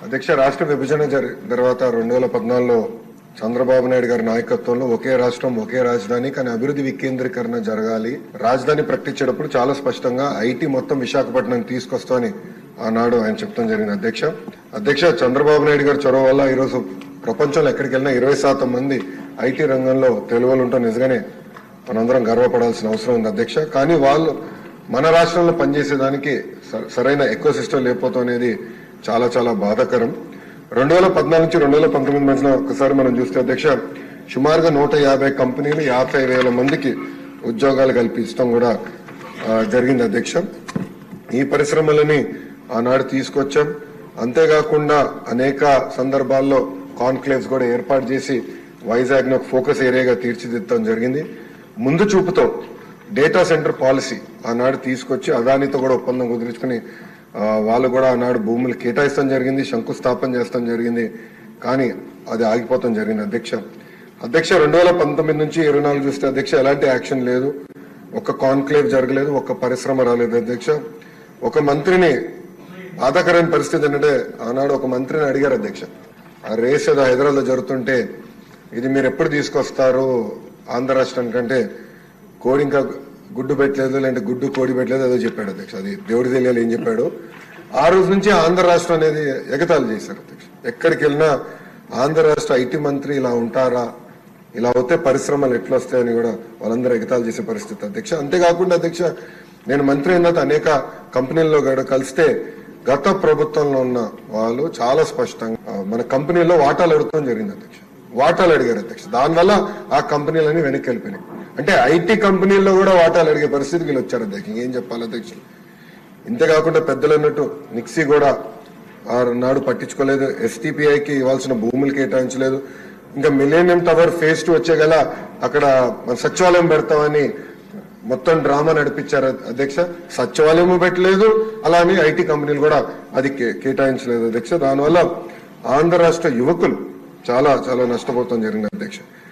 అధ్యక్ష రాష్ట్ర విభజన తర్వాత 2014లో చంద్రబాబు నాయుడు గారి నాయకత్వంలో ఒకే రాష్ట్రం ఒకే రాజధాని కానీ అభివృద్ధి వికేంద్రీకరణ జరగాలి. రాజధాని ప్రకటించేటప్పుడు చాలా స్పష్టంగా ఐటీ మొత్తం విశాఖపట్నం తీసుకొస్తామని ఆనాడు ఆయన చెప్తాం జరిగింది. అధ్యక్ష చంద్రబాబు నాయుడు గారి చొరవ వల్ల ఈరోజు ప్రపంచంలో ఎక్కడికి వెళ్ళినా 20% మంది ఐటీ రంగంలో తెలుగులు ఉంటాం. నిజంగానే మనందరం గర్వపడాల్సిన అవసరం ఉంది అధ్యక్ష. కానీ వాళ్ళు మన రాష్ట్రంలో పనిచేసేదానికి సరైన ఎకో సిస్టమ్ లేకపోవడం అనేది చాలా చాలా బాధాకరం. 2014 నుంచి 2019 మధ్యన ఒకసారి మనం చూస్తే అధ్యక్ష సుమారుగా 150 కంపెనీలు 50,000 మందికి ఉద్యోగాలు కల్పించడం కూడా జరిగింది అధ్యక్ష. ఈ పరిశ్రమలని ఆనాడు తీసుకొచ్చాం. అంతేకాకుండా అనేక సందర్భాల్లో కాన్క్లేవ్స్ కూడా ఏర్పాటు చేసి వైజాగ్ ను ఫోకస్ ఏరియాగా తీర్చిదిద్దడం జరిగింది. ముందు చూపుతో డేటా సెంటర్ పాలసీ ఆనాడు తీసుకొచ్చి అదానితో కూడా ఒప్పందం కుదుర్చుకుని వాళ్ళు కూడా ఆనాడు భూములు కేటాయిస్తాం జరిగింది, శంకుస్థాపన చేస్తాం జరిగింది. కానీ అది ఆగిపోతాం జరిగింది అధ్యక్ష 2019 నుంచి 24 చూస్తే అధ్యక్ష ఎలాంటి యాక్షన్ లేదు. ఒక్క కాన్క్లేవ్ జరగలేదు, ఒక్క పరిశ్రమ రాలేదు అధ్యక్ష. ఒక మంత్రిని బాధాకరమైన పరిస్థితి ఏంటంటే ఆనాడు ఒక మంత్రిని అడిగారు అధ్యక్ష, ఆ రేస్ ఏదో హైదరాబాద్ లో జరుగుతుంటే ఇది మీరు ఎప్పుడు తీసుకొస్తారు ఆంధ్ర రాష్ట్రానికంటే కోడి ఇంకా గుడ్డు పెట్టలేదు, లేదంటే గుడ్డు కోడి పెట్టలేదు ఏదో చెప్పాడు అధ్యక్ష. అది దేవుడి తెలియాలి ఏం చెప్పాడు. ఆ రోజు నుంచి ఆంధ్ర రాష్ట్రం అనేది ఎగతాళి చేశారు అధ్యక్ష. ఎక్కడికి వెళ్ళినా ఆంధ్ర రాష్ట్ర ఐటీ మంత్రి ఇలా ఉంటారా, ఇలా అవుతే పరిశ్రమలు ఎట్లా వస్తాయని కూడా వాళ్ళందరూ ఎగతాళి చేసే పరిస్థితి అధ్యక్ష. అంతేకాకుండా అధ్యక్ష నేను మంత్రి అయిన తర్వాత అనేక కంపెనీల్లో కూడా కలిస్తే గత ప్రభుత్వంలో ఉన్న వాళ్ళు చాలా స్పష్టంగా మన కంపెనీల్లో వాటాలు అడుగుతాం జరిగింది అధ్యక్ష. వాటాలు అడిగారు అధ్యక్ష. దానివల్ల ఆ కంపెనీలన్నీ వెనక్కి వెళ్ళిపోయినాయి. అంటే ఐటీ కంపెనీల్లో కూడా వాటాలు అడిగే పరిస్థితికి వీళ్ళు వచ్చారు అధ్యక్ష. ఏం చెప్పాలి అధ్యక్ష. ఇంతేకాకుండా పెద్దలు అన్నట్టు నిక్సీ కూడా నాడు పట్టించుకోలేదు, ఎస్టీపీఐకి ఇవ్వాల్సిన భూములు కేటాయించలేదు. ఇంకా మిలేనియం టవర్ ఫేజ్ 2 వచ్చే గల అక్కడ మన సచివాలయం పెడతామని మొత్తం డ్రామా నడిపించారు అధ్యక్ష. సచివాలయం పెట్టలేదు, అలానే ఐటీ కంపెనీలు కూడా అది కేటాయించలేదు అధ్యక్ష. దానివల్ల ఆంధ్ర రాష్ట్ర యువకులు చాలా చాలా నష్టపోతాం జరిగింది అధ్యక్ష.